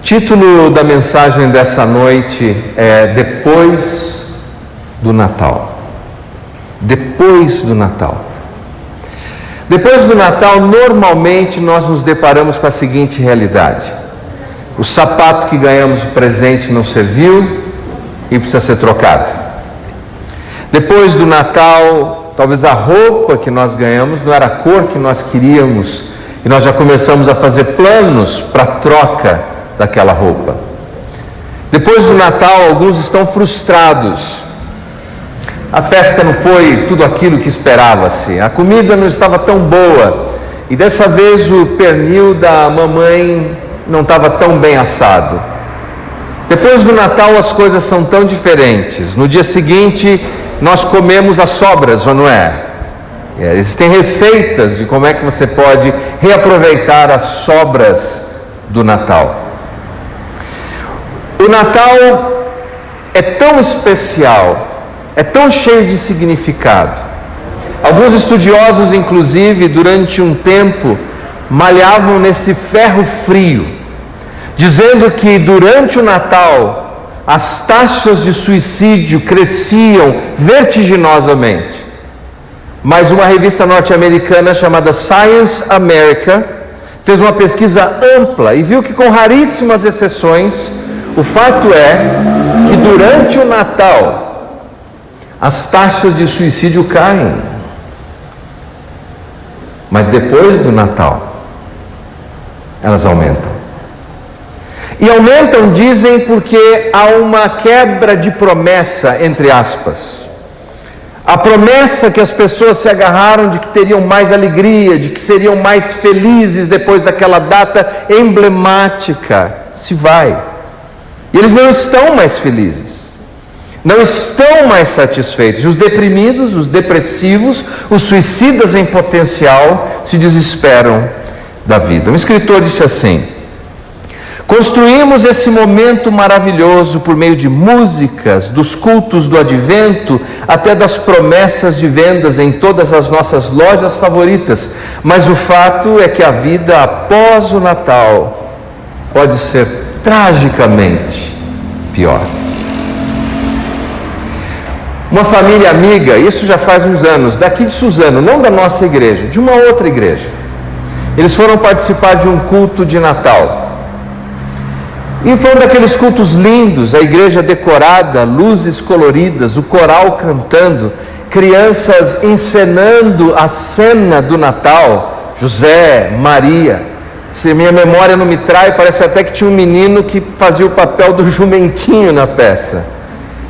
título da mensagem dessa noite é Depois do Natal. Depois do Natal. Depois do Natal, normalmente nós nos deparamos com a seguinte realidade: o sapato que ganhamos de presente não serviu e precisa ser trocado. Depois do Natal, talvez a roupa que nós ganhamos não era a cor que nós queríamos e nós já começamos a fazer planos para a troca daquela roupa. Depois do Natal, alguns estão frustrados. A festa não foi tudo aquilo que esperava-se, a comida não estava tão boa e dessa vez o pernil da mamãe não estava tão bem assado. Depois do Natal as coisas são tão diferentes. No dia seguinte nós comemos as sobras, ou não é? Existem receitas de como é que você pode reaproveitar as sobras do Natal. O Natal é tão especial, é tão cheio de significado. Alguns estudiosos, inclusive, durante um tempo, malhavam nesse ferro frio, dizendo que durante o Natal as taxas de suicídio cresciam vertiginosamente. Mas uma revista norte-americana chamada Science America fez uma pesquisa ampla e viu que, com raríssimas exceções, o fato é que durante o Natal as taxas de suicídio caem. Mas depois do Natal elas aumentam. E aumentam, dizem, porque há uma quebra de promessa, entre aspas. A promessa que as pessoas se agarraram de que teriam mais alegria, de que seriam mais felizes depois daquela data emblemática, se vai. E eles não estão mais felizes, não estão mais satisfeitos. E os deprimidos, os depressivos, os suicidas em potencial se desesperam da vida. Um escritor disse assim: construímos esse momento maravilhoso por meio de músicas, dos cultos do advento, até das promessas de vendas em todas as nossas lojas favoritas. Mas o fato é que a vida após o Natal pode ser tragicamente pior. Uma família amiga, isso já faz uns anos, daqui de Suzano, não da nossa igreja, de uma outra igreja, eles foram participar de um culto de Natal. E foi um daqueles cultos lindos, a igreja decorada, luzes coloridas, o coral cantando, crianças encenando a cena do Natal, José, Maria. Se minha memória não me trai, parece até que tinha um menino que fazia o papel do jumentinho na peça.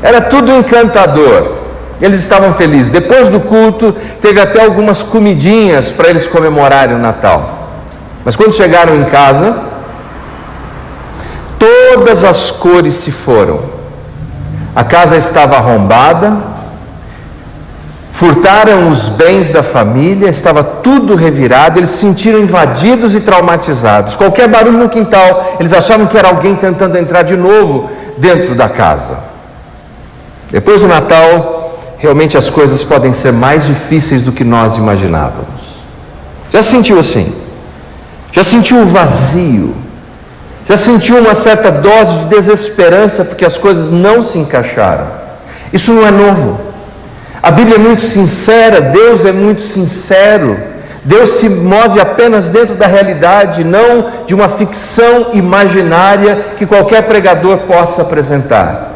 Era tudo encantador. Eles estavam felizes. Depois do culto, teve até algumas comidinhas para eles comemorarem o Natal. Mas quando chegaram em casa, todas as cores se foram. A casa estava arrombada, furtaram os bens da família, estava tudo revirado, eles se sentiram invadidos e traumatizados. Qualquer barulho no quintal, eles achavam que era alguém tentando entrar de novo dentro da casa. Depois do Natal, realmente as coisas podem ser mais difíceis do que nós imaginávamos. Já se sentiu assim? Já sentiu o vazio? Já sentiu uma certa dose de desesperança porque as coisas não se encaixaram? Isso não é novo. A Bíblia é muito sincera, Deus é muito sincero. Deus se move apenas dentro da realidade, não de uma ficção imaginária que qualquer pregador possa apresentar.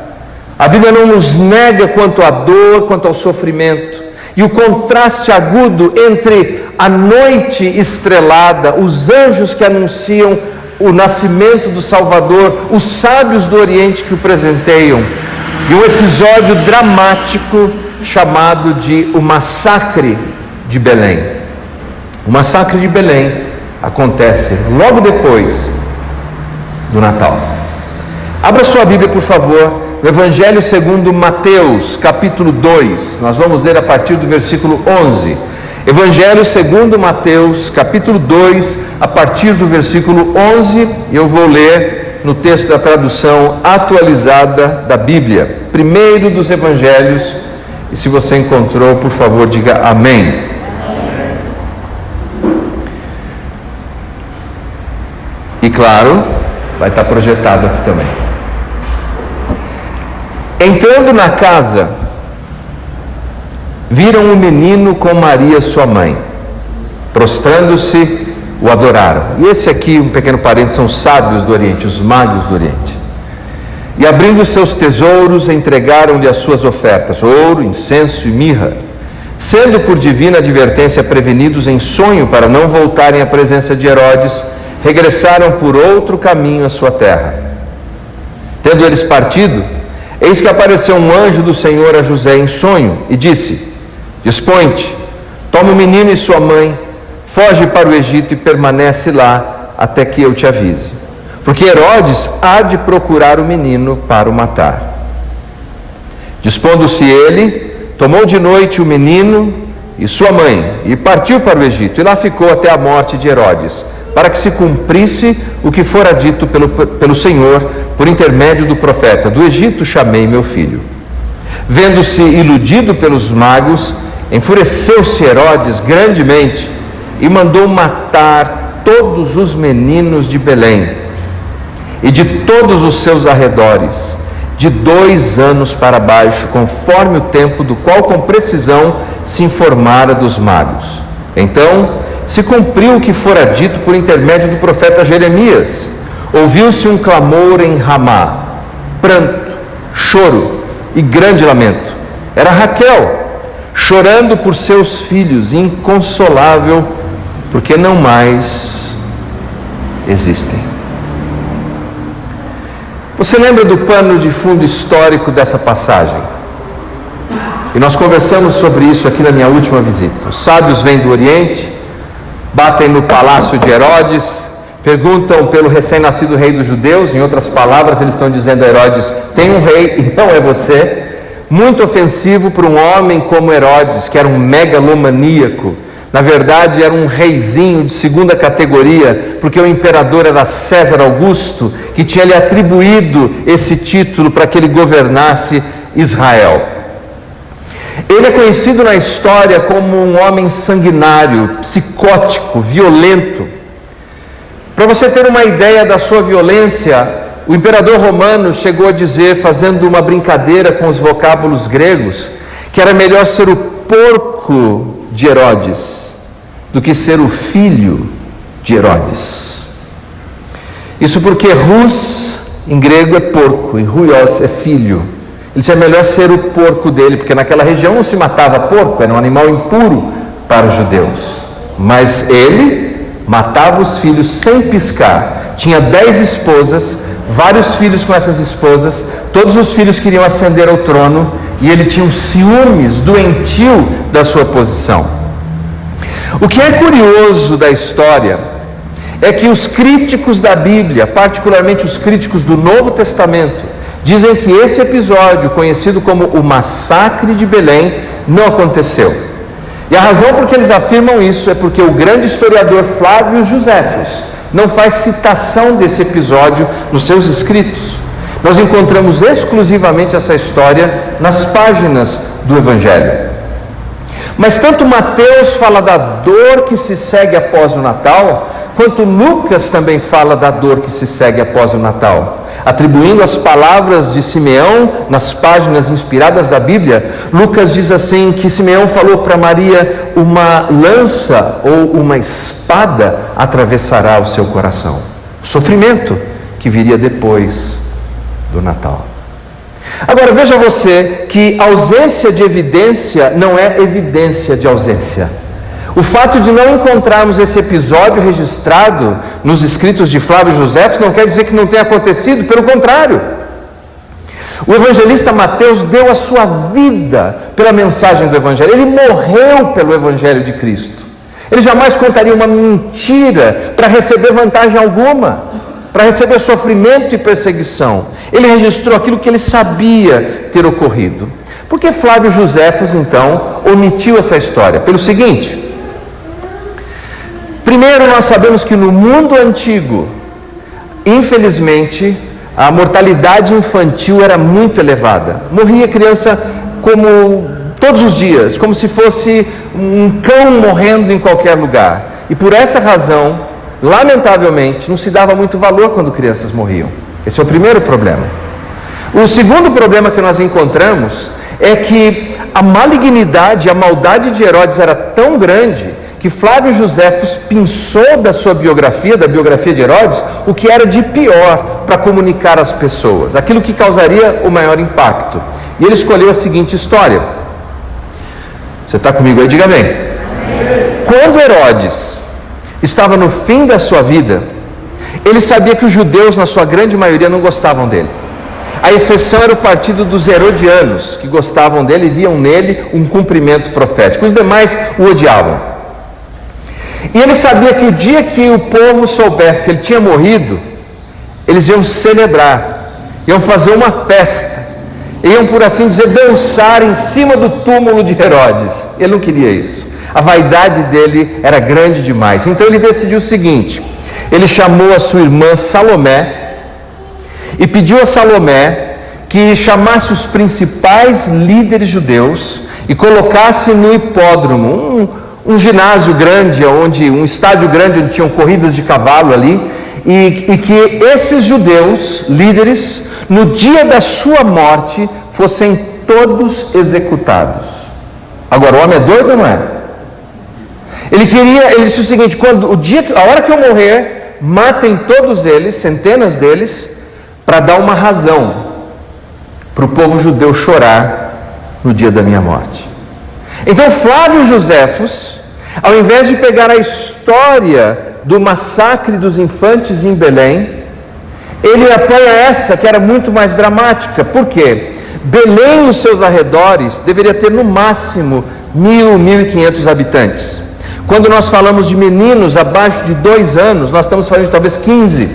A Bíblia não nos nega quanto à dor, quanto ao sofrimento. E o contraste agudo entre a noite estrelada, os anjos que anunciam o nascimento do Salvador, os sábios do Oriente que o presenteiam, e um episódio dramático chamado de o Massacre de Belém. O Massacre de Belém acontece logo depois do Natal. Abra sua Bíblia, por favor, no Evangelho segundo Mateus, capítulo 2. Nós vamos ler a partir do versículo 11. Evangelho segundo Mateus, capítulo 2, a partir do versículo 11, eu vou ler no texto da tradução atualizada da Bíblia, primeiro dos Evangelhos, e se você encontrou, por favor, diga amém. E claro, Vai estar projetado aqui também. Entrando na casa, viram um menino com Maria, sua mãe. Prostrando-se, o adoraram. E esse aqui, um pequeno parênteses, são os sábios do Oriente, os magos do Oriente. E abrindo seus tesouros, entregaram-lhe as suas ofertas, ouro, incenso e mirra, sendo por divina advertência prevenidos em sonho para não voltarem à presença de Herodes, regressaram por outro caminho à sua terra. Tendo eles partido, eis que apareceu um anjo do Senhor a José em sonho e disse: dispõe-te, toma o menino e sua mãe, foge para o Egito e permanece lá até que eu te avise, porque Herodes há de procurar o menino para o matar. Dispondo-se ele, tomou de noite o menino e sua mãe e partiu para o Egito, e lá ficou até a morte de Herodes, para que se cumprisse o que fora dito pelo Senhor por intermédio do profeta: do Egito chamei meu filho. Vendo-se iludido pelos magos, enfureceu-se Herodes grandemente e mandou matar todos os meninos de Belém e de todos os seus arredores, de 2 anos para baixo, conforme o tempo do qual com precisão se informara dos magos. Então se cumpriu o que fora dito por intermédio do profeta Jeremias. Ouviu-se um clamor em Ramá, pranto, choro e grande lamento. Era Raquel, chorando por seus filhos, inconsolável, porque não mais existem. Você lembra do pano de fundo histórico dessa passagem? E nós conversamos sobre isso aqui na minha última visita. Os sábios vêm do Oriente, batem no palácio de Herodes, perguntam pelo recém-nascido rei dos judeus. Em outras palavras, eles estão dizendo a Herodes: tem um rei e não é você. Muito ofensivo para um homem como Herodes, que era um megalomaníaco. Na verdade, era um reizinho de 2ª categoria, porque o imperador era César Augusto, que tinha lhe atribuído esse título para que ele governasse Israel. Ele é conhecido na história como um homem sanguinário, psicótico, violento. Para você ter uma ideia da sua violência, o imperador romano chegou a dizer, fazendo uma brincadeira com os vocábulos gregos, que era melhor ser o porco de Herodes do que ser o filho de Herodes. Isso porque rus em grego é porco e ruios é filho. Ele disse: é melhor ser o porco dele, porque naquela região não se matava porco, era um animal impuro para os judeus. Mas ele matava os filhos sem piscar. Tinha 10 esposas, vários filhos com essas esposas, todos os filhos queriam ascender ao trono, e ele tinha um ciúmes doentio da sua posição. O que é curioso da história é que os críticos da Bíblia, particularmente os críticos do Novo Testamento, dizem que esse episódio, conhecido como o Massacre de Belém, não aconteceu. E a razão por que eles afirmam isso é porque o grande historiador Flávio Joséfos não faz citação desse episódio nos seus escritos. Nós encontramos exclusivamente essa história nas páginas do Evangelho. Mas tanto Mateus fala da dor que se segue após o Natal, quanto Lucas também fala da dor que se segue após o Natal. Atribuindo as palavras de Simeão nas páginas inspiradas da Bíblia, Lucas diz assim que Simeão falou para Maria: uma lança ou uma espada atravessará o seu coração. O sofrimento que viria depois do Natal. Agora veja você que ausência de evidência não é evidência de ausência. O fato de não encontrarmos esse episódio registrado nos escritos de Flávio Joséfos não quer dizer que não tenha acontecido, pelo contrário. O evangelista Mateus deu a sua vida pela mensagem do Evangelho, ele morreu pelo Evangelho de Cristo. Ele jamais contaria uma mentira para receber vantagem alguma, para receber sofrimento e perseguição. Ele registrou aquilo que ele sabia ter ocorrido. Por que Flávio Joséfos, então, omitiu essa história? Pelo seguinte: primeiro, nós sabemos que no mundo antigo, infelizmente, a mortalidade infantil era muito elevada. Morria criança como todos os dias, como se fosse um cão morrendo em qualquer lugar. E por essa razão, lamentavelmente, não se dava muito valor quando crianças morriam. Esse é o primeiro problema. O segundo problema que nós encontramos é que a malignidade, a maldade de Herodes era tão grande que Flávio Joséfos pensou da sua biografia, da biografia de Herodes, o que era de pior para comunicar às pessoas, aquilo que causaria o maior impacto. E ele escolheu a seguinte história. Você está comigo aí? Diga bem. Quando Herodes estava no fim da sua vida, ele sabia que os judeus, na sua grande maioria, não gostavam dele. A exceção era o partido dos herodianos, que gostavam dele e viam nele um cumprimento profético. Os demais o odiavam. E ele sabia que o dia que o povo soubesse que ele tinha morrido, eles iam celebrar, iam fazer uma festa, iam, por assim dizer, dançar em cima do túmulo de Herodes. Ele não queria isso. A vaidade dele era grande demais. Então ele decidiu o seguinte: ele chamou a sua irmã Salomé e pediu a Salomé que chamasse os principais líderes judeus e colocasse no hipódromo, um ginásio grande, um estádio grande onde tinham corridas de cavalo ali, e que esses judeus, líderes, no dia da sua morte, fossem todos executados. Agora, o homem é doido ou não é? Ele disse o seguinte: a hora que eu morrer, matem todos eles, centenas deles, para dar uma razão para o povo judeu chorar no dia da minha morte. Então Flávio Joséfos, ao invés de pegar a história do massacre dos infantes em Belém, ele apoia essa que era muito mais dramática. Por quê? Belém e os seus arredores deveria ter no máximo 1.500 habitantes. Quando nós falamos de meninos abaixo de 2 anos, nós estamos falando de talvez 15,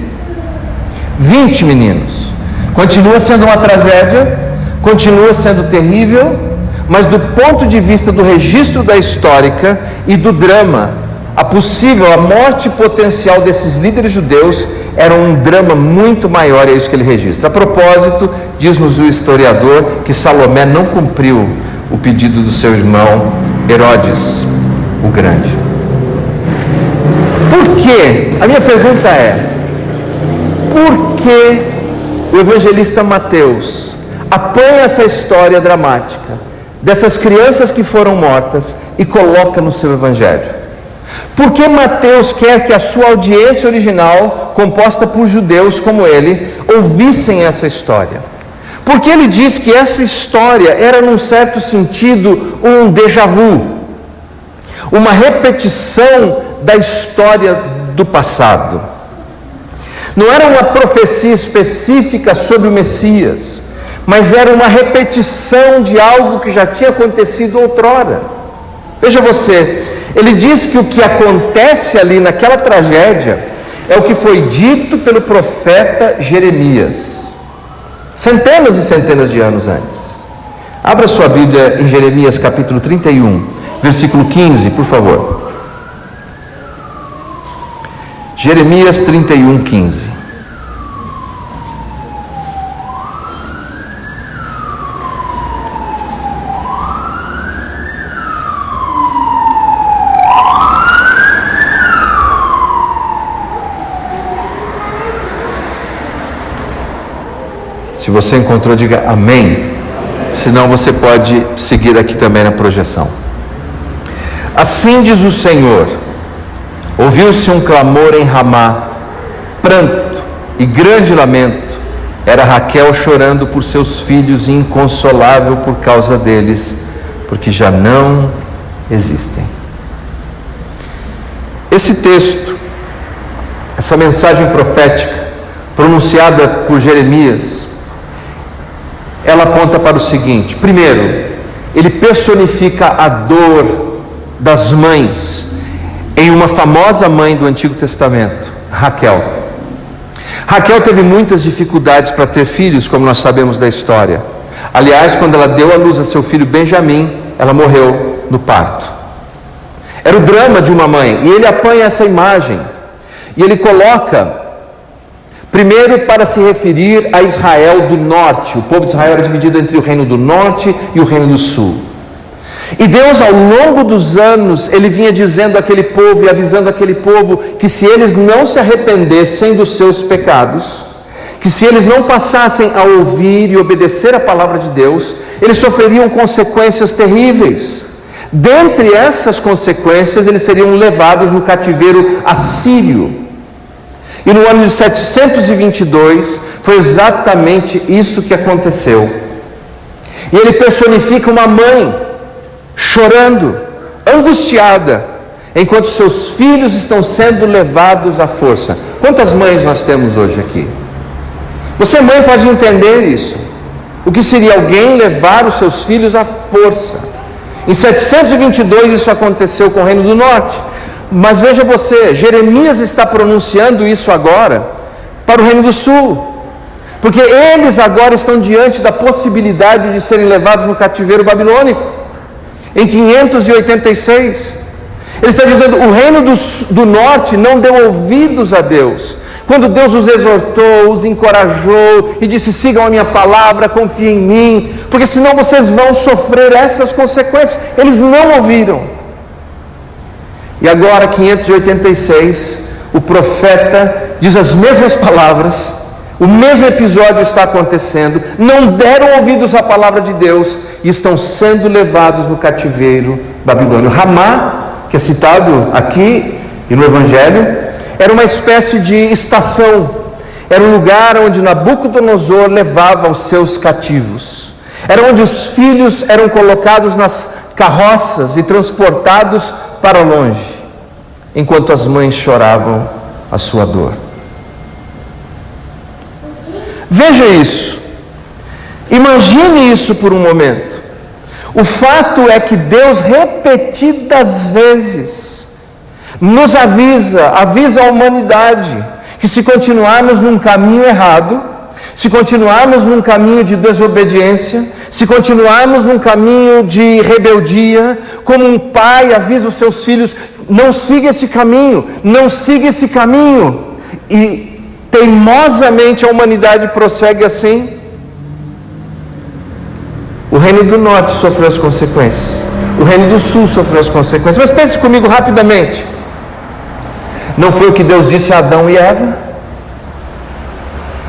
20 meninos. Continua sendo uma tragédia, continua sendo terrível, mas do ponto de vista do registro da histórica e do drama, a morte potencial desses líderes judeus era um drama muito maior, é isso que ele registra. A propósito, diz-nos o historiador que Salomé não cumpriu o pedido do seu irmão Herodes o Grande. Por quê? A minha pergunta é: por que o evangelista Mateus apanha essa história dramática dessas crianças que foram mortas e coloca no seu evangelho? Por que Mateus quer que a sua audiência original, composta por judeus como ele, ouvissem essa história? Porque ele diz que essa história era, num certo sentido, um déjà vu, uma repetição da história do passado. Não era uma profecia específica sobre o Messias, mas era uma repetição de algo que já tinha acontecido outrora. Veja você, ele diz que o que acontece ali naquela tragédia é o que foi dito pelo profeta Jeremias, centenas e centenas de anos antes. Abra sua Bíblia em Jeremias capítulo 31, versículo 15, por favor. Jeremias 31, 15. Se você encontrou, diga amém. Senão você pode seguir aqui também na projeção. Assim diz o Senhor: ouviu-se um clamor em Ramá, pranto e grande lamento. Era Raquel chorando por seus filhos e inconsolável por causa deles, porque já não existem. Esse texto, essa mensagem profética pronunciada por Jeremias, ela aponta para o seguinte: primeiro, ele personifica a dor das mães em uma famosa mãe do Antigo Testamento, Raquel. Raquel teve muitas dificuldades para ter filhos, como nós sabemos da história. Aliás, quando ela deu à luz a seu filho Benjamim, ela morreu no parto. Era o drama de uma mãe, e ele apanha essa imagem, e ele coloca primeiro para se referir a Israel do norte. O povo de Israel era dividido entre o reino do norte e o reino do sul. E Deus, ao longo dos anos, Ele vinha dizendo àquele povo e avisando aquele povo que se eles não se arrependessem dos seus pecados, que se eles não passassem a ouvir e obedecer a palavra de Deus, eles sofreriam consequências terríveis. Dentre essas consequências, eles seriam levados no cativeiro assírio. E no ano de 722, foi exatamente isso que aconteceu. E ele personifica uma mãe, chorando, angustiada, enquanto seus filhos estão sendo levados à força. Quantas mães nós temos hoje aqui? Você, mãe, pode entender isso. O que seria alguém levar os seus filhos à força? Em 722 isso aconteceu com o Reino do Norte. Mas veja você, Jeremias está pronunciando isso agora para o Reino do Sul. Porque eles agora estão diante da possibilidade de serem levados no cativeiro babilônico. Em 586. Ele está dizendo, o Reino do Norte não deu ouvidos a Deus. Quando Deus os exortou, os encorajou e disse, sigam a minha palavra, confiem em mim, porque senão vocês vão sofrer essas consequências. Eles não ouviram. E agora, 586, o profeta diz as mesmas palavras, o mesmo episódio está acontecendo, não deram ouvidos à palavra de Deus e estão sendo levados no cativeiro babilônio. Ramá, que é citado aqui e no Evangelho, era uma espécie de estação, era um lugar onde Nabucodonosor levava os seus cativos, era onde os filhos eram colocados nas carroças e transportados para longe, enquanto as mães choravam a sua dor. Veja isso, imagine isso por um momento. O fato é que Deus repetidas vezes nos avisa a humanidade que se continuarmos num caminho errado, se continuarmos num caminho de desobediência, se continuarmos num caminho de rebeldia, como um pai avisa os seus filhos, não siga esse caminho, não siga esse caminho, e teimosamente a humanidade prossegue assim. O Reino do Norte sofreu as consequências, o Reino do Sul sofreu as consequências, mas pense comigo rapidamente. Não foi o que Deus disse a Adão e Eva?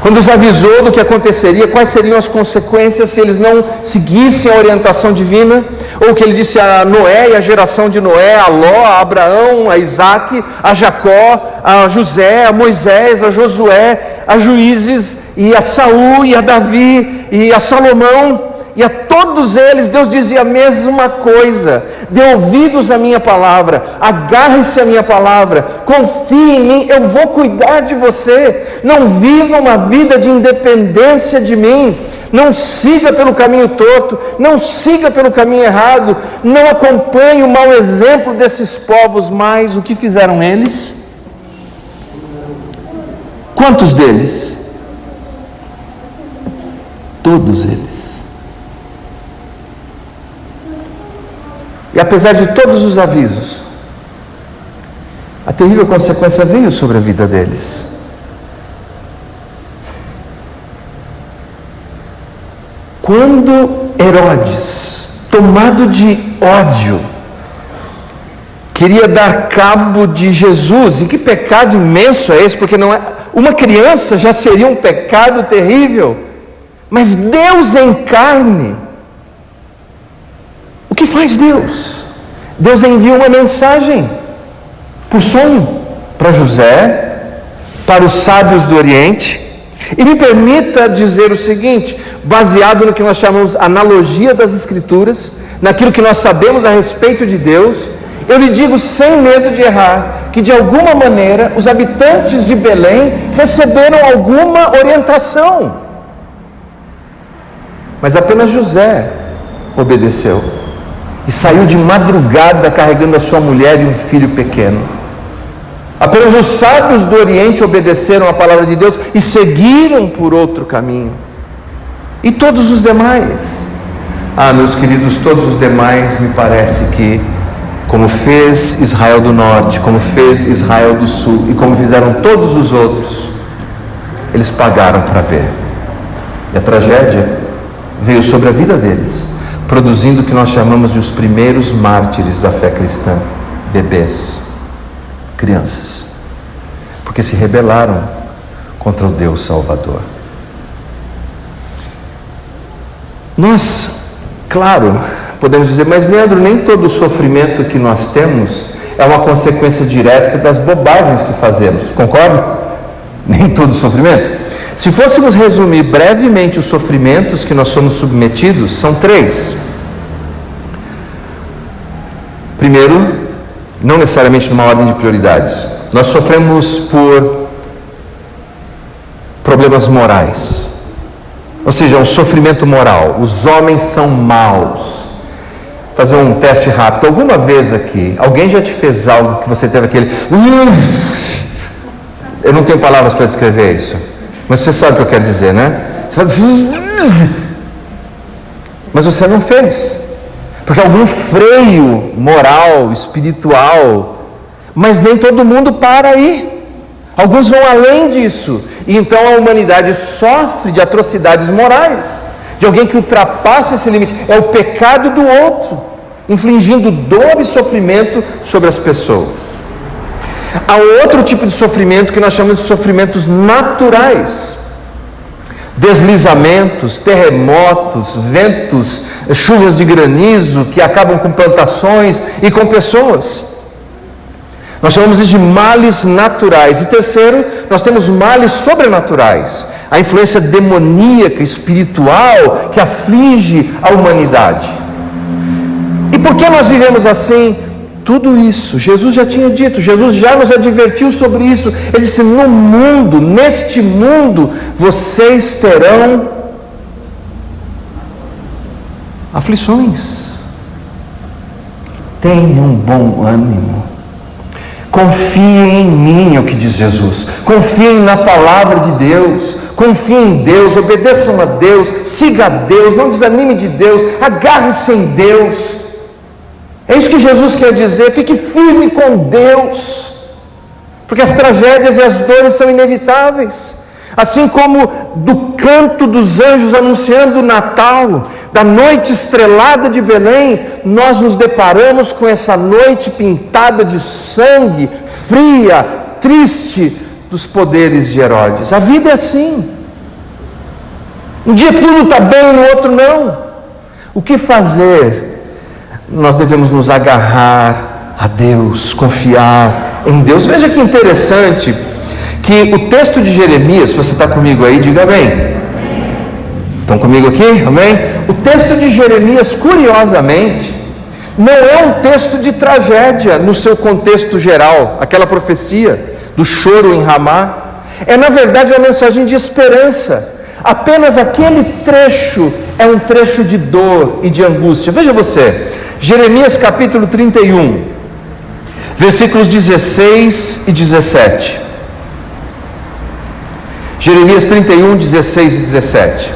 Quando os avisou do que aconteceria, quais seriam as consequências se eles não seguissem a orientação divina, ou o que ele disse a Noé e a geração de Noé, a Ló, a Abraão, a Isaac, a Jacó, a José, a Moisés, a Josué, a Juízes, e a Saul, e a Davi, e a Salomão, e a todos eles Deus dizia a mesma coisa: dê ouvidos à minha palavra, agarre-se à minha palavra, confie em mim, eu vou cuidar de você. Não viva uma vida de independência de mim, não siga pelo caminho torto, não siga pelo caminho errado, não acompanhe o mau exemplo desses povos. Mas o que fizeram eles? Quantos deles? Todos eles. E apesar de todos os avisos, a terrível consequência veio sobre a vida deles. Quando Herodes, tomado de ódio, queria dar cabo de Jesus, e que pecado imenso é esse, porque não é, uma criança já seria um pecado terrível, mas Deus em carne. O que faz Deus? Deus envia uma mensagem por sonho para José, para os sábios do Oriente. E me permita dizer o seguinte, baseado no que nós chamamos analogia das Escrituras, naquilo que nós sabemos a respeito de Deus, eu lhe digo sem medo de errar, que de alguma maneira os habitantes de Belém receberam alguma orientação, mas apenas José obedeceu. E saiu de madrugada carregando a sua mulher e um filho pequeno. Apenas os sábios do Oriente obedeceram a palavra de Deus e seguiram por outro caminho. E todos os demais? Meus queridos, todos os demais, me parece que, como fez Israel do Norte, como fez Israel do Sul e como fizeram todos os outros, eles pagaram para ver. E a tragédia veio sobre a vida deles. produzindo o que nós chamamos de os primeiros mártires da fé cristã, bebês, crianças, porque se rebelaram contra o Deus Salvador. Nós, claro, podemos dizer, mas Leandro, nem todo o sofrimento que nós temos é uma consequência direta das bobagens que fazemos, concorda? Nem todo o sofrimento. Se fôssemos resumir brevemente os sofrimentos que nós somos submetidos, são 3. Primeiro, não necessariamente numa ordem de prioridades, nós sofremos por problemas morais, ou seja, um sofrimento moral. Os homens são maus. Fazer um teste rápido. Alguma vez aqui, alguém já te fez algo que você teve aquele... Eu não tenho palavras para descrever isso, mas você sabe o que eu quero dizer, né? Você faz... Mas você não fez, porque algum freio moral, espiritual, mas nem todo mundo para aí. Alguns vão além disso, e então a humanidade sofre de atrocidades morais, de alguém que ultrapassa esse limite. É o pecado do outro, infligindo dor e sofrimento sobre as pessoas. Há outro tipo de sofrimento que nós chamamos de sofrimentos naturais: deslizamentos, terremotos, ventos, chuvas de granizo que acabam com plantações e com pessoas. Nós chamamos isso de males naturais. E terceiro, nós temos males sobrenaturais, a influência demoníaca, espiritual, que aflige a humanidade. E por que nós vivemos assim? Tudo isso, Jesus já tinha dito, Jesus já nos advertiu sobre isso. Ele disse: no mundo, neste mundo, vocês terão aflições. Tenham bom ânimo. Confiem em mim, é o que diz Jesus. Confiem na palavra de Deus. Confiem em Deus, obedeçam a Deus, siga a Deus, não desanime de Deus, agarre-se em Deus. É isso que Jesus quer dizer. Fique firme com Deus, porque as tragédias e as dores são inevitáveis. Assim como do canto dos anjos anunciando o Natal, da noite estrelada de Belém, nós nos deparamos com essa noite pintada de sangue, fria, triste, dos poderes de Herodes. A vida é assim. Um dia tudo está bem, no outro não. O que fazer? Nós devemos nos agarrar a Deus, confiar em Deus. Veja que interessante que o texto de Jeremias, se você está comigo aí, diga amém. Estão comigo aqui? Amém? O texto de Jeremias, curiosamente, não é um texto de tragédia no seu contexto geral, aquela profecia do choro em Ramá. É, na verdade, uma mensagem de esperança. Apenas aquele trecho é um trecho de dor e de angústia. Veja você, Jeremias capítulo 31, versículos 16 e 17. Jeremias 31, 16 e 17.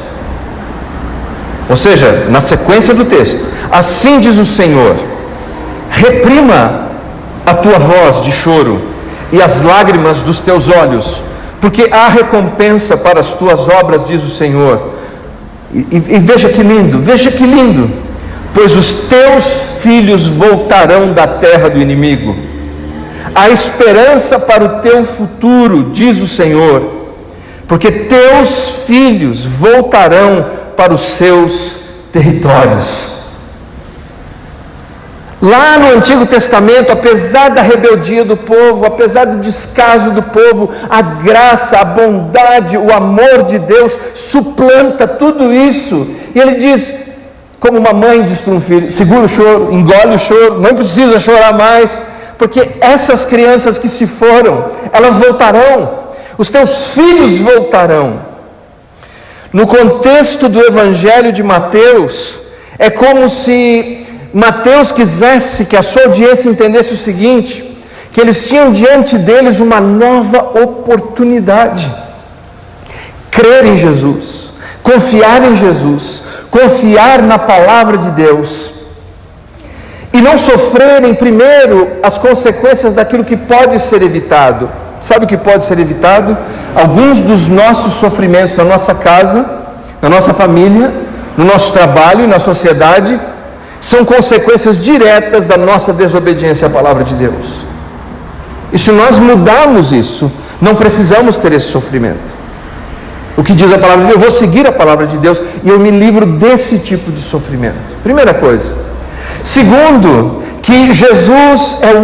Ou seja, na sequência do texto: assim diz o Senhor: reprima a tua voz de choro e as lágrimas dos teus olhos, porque há recompensa para as tuas obras, diz o Senhor. E veja que lindo, pois os teus filhos voltarão da terra do inimigo. Há esperança para o teu futuro, diz o Senhor, porque teus filhos voltarão para os seus territórios. Lá no Antigo Testamento, apesar da rebeldia do povo, apesar do descaso do povo, a graça, a bondade, o amor de Deus suplanta tudo isso. E ele diz, como uma mãe diz para um filho: segura o choro, engole o choro, não precisa chorar mais, porque essas crianças que se foram, elas voltarão, os teus filhos voltarão. No contexto do Evangelho de Mateus, é como se Mateus quisesse que a sua audiência entendesse o seguinte: que eles tinham diante deles uma nova oportunidade. Crer em Jesus, confiar em Jesus, confiar na palavra de Deus, e não sofrerem primeiro as consequências daquilo que pode ser evitado. Sabe o que pode ser evitado? Alguns dos nossos sofrimentos na nossa casa, na nossa família, no nosso trabalho e na sociedade, são consequências diretas da nossa desobediência à palavra de Deus. E se nós mudarmos isso, não precisamos ter esse sofrimento. O que diz a palavra de Deus? Eu vou seguir a palavra de Deus e eu me livro desse tipo de sofrimento. Primeira coisa. Segundo, que Jesus é o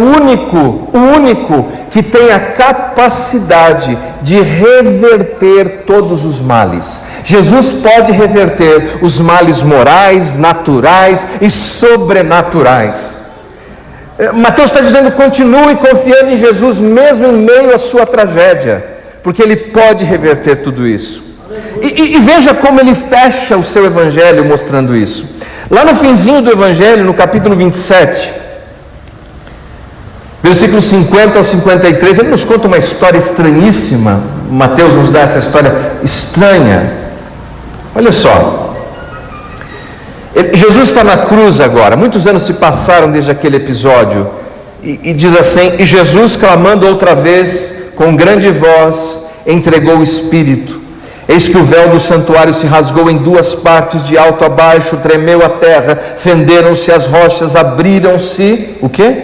único que tem a capacidade de reverter todos os males. Jesus pode reverter os males morais, naturais e sobrenaturais. Mateus está dizendo: continue confiando em Jesus mesmo em meio à sua tragédia, porque Ele pode reverter tudo isso. E veja como Ele fecha o seu Evangelho mostrando isso. Lá no finzinho do Evangelho, no capítulo 27, versículos 50 ao 53, Ele nos conta uma história estranhíssima. Mateus nos dá essa história estranha. Olha só. Jesus está na cruz agora, muitos anos se passaram desde aquele episódio, e diz assim: e Jesus, clamando outra vez com grande voz, entregou o Espírito. Eis que o véu do santuário se rasgou em duas partes, de alto a baixo, tremeu a terra, fenderam-se as rochas, abriram-se, o quê?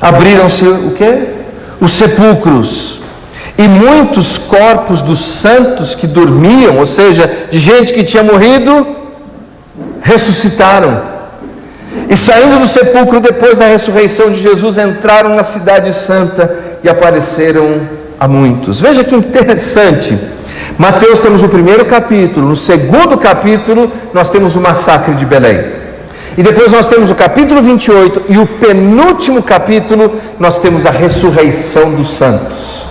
Abriram-se o quê? Os sepulcros, e muitos corpos dos santos que dormiam, ou seja, de gente que tinha morrido, ressuscitaram. E saindo do sepulcro depois da ressurreição de Jesus, entraram na cidade santa e apareceram a muitos. Veja que interessante. Mateus temos o primeiro capítulo, no segundo capítulo nós temos o massacre de Belém, e depois nós temos o capítulo 28, e o penúltimo capítulo nós temos a ressurreição dos santos,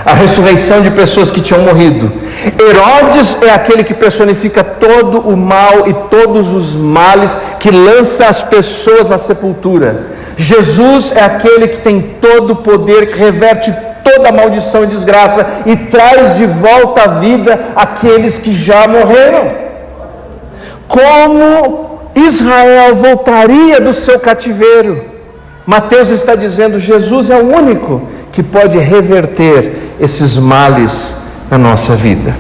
a ressurreição de pessoas que tinham morrido. Herodes é aquele que personifica todo o mal e todos os males, que lança as pessoas na sepultura. Jesus é aquele que tem todo o poder, que reverte toda a maldição e desgraça e traz de volta à vida aqueles que já morreram. Como Israel voltaria do seu cativeiro, Mateus está dizendo: Jesus é o único que pode reverter esses males na nossa vida.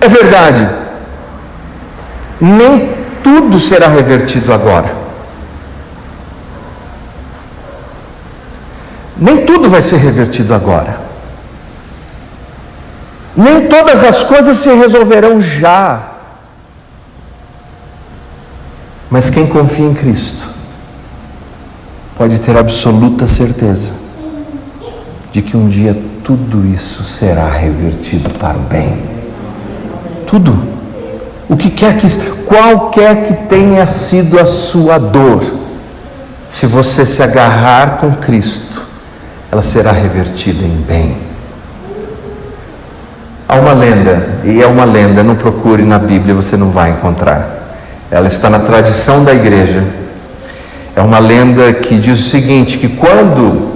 É verdade, nem tudo será revertido agora. Nem tudo vai ser revertido agora. Nem todas as coisas se resolverão já. Mas quem confia em Cristo pode ter absoluta certeza de que um dia tudo isso será revertido para o bem. Tudo. O que quer que, qualquer que tenha sido a sua dor, se você se agarrar com Cristo, ela será revertida em bem. Há uma lenda, e é uma lenda, não procure na Bíblia, você não vai encontrar. Ela está na tradição da igreja. É uma lenda que diz o seguinte: que quando,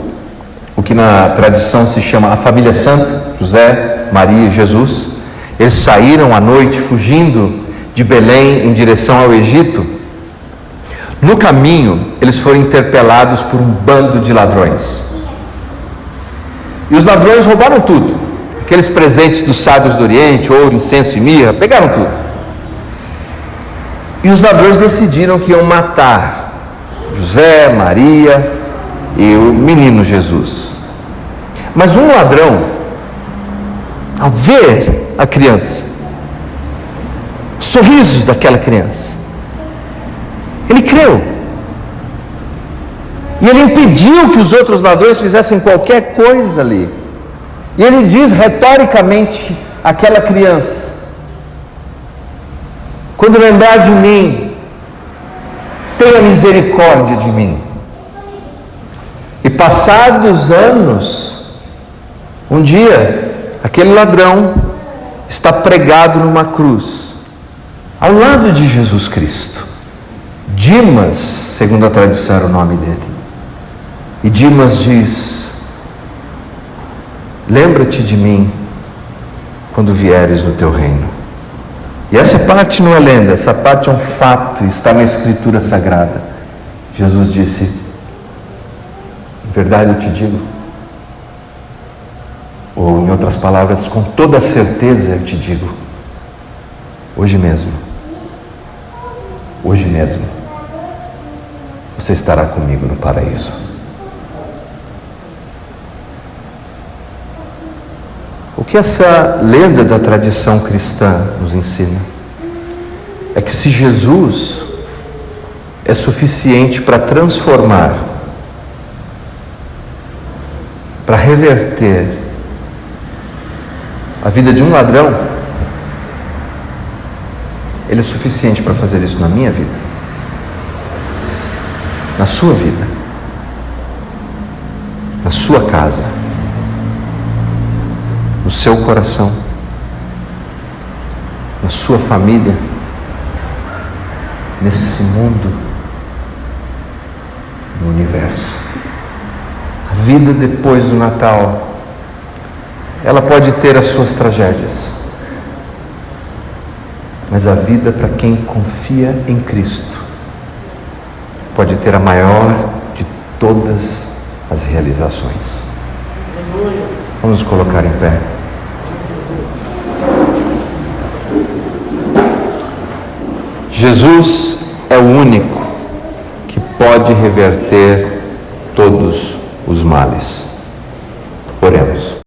o que na tradição se chama a família santa, José, Maria e Jesus, eles saíram à noite fugindo de Belém em direção ao Egito. No caminho, eles foram interpelados por um bando de ladrões. E os ladrões roubaram tudo. Aqueles presentes dos sábios do Oriente, ouro, incenso e mirra, pegaram tudo. E os ladrões decidiram que iam matar José, Maria e o menino Jesus. Mas um ladrão, ao ver a criança, o sorriso daquela criança, ele creu. E ele impediu que os outros ladrões fizessem qualquer coisa ali. E ele diz retoricamente àquela criança: quando lembrar de mim, tenha misericórdia de mim. E passados anos, um dia, aquele ladrão está pregado numa cruz, ao lado de Jesus Cristo. Dimas, segundo a tradição, era o nome dele. E Dimas diz: lembra-te de mim quando vieres no teu reino. E essa parte não é lenda, essa parte é um fato, está na Escritura Sagrada. Jesus disse: em verdade eu te digo, ou em outras palavras, com toda certeza eu te digo, hoje mesmo, você estará comigo no paraíso. O que essa lenda da tradição cristã nos ensina é que se Jesus é suficiente para transformar, para reverter a vida de um ladrão, Ele é suficiente para fazer isso na minha vida, na sua vida, na sua casa, no seu coração, na sua família, nesse mundo, no universo. A vida depois do Natal, ela pode ter as suas tragédias, mas a vida para quem confia em Cristo pode ter a maior de todas as realizações. Vamos nos colocar em pé. Jesus é o único que pode reverter todos os males. Oremos.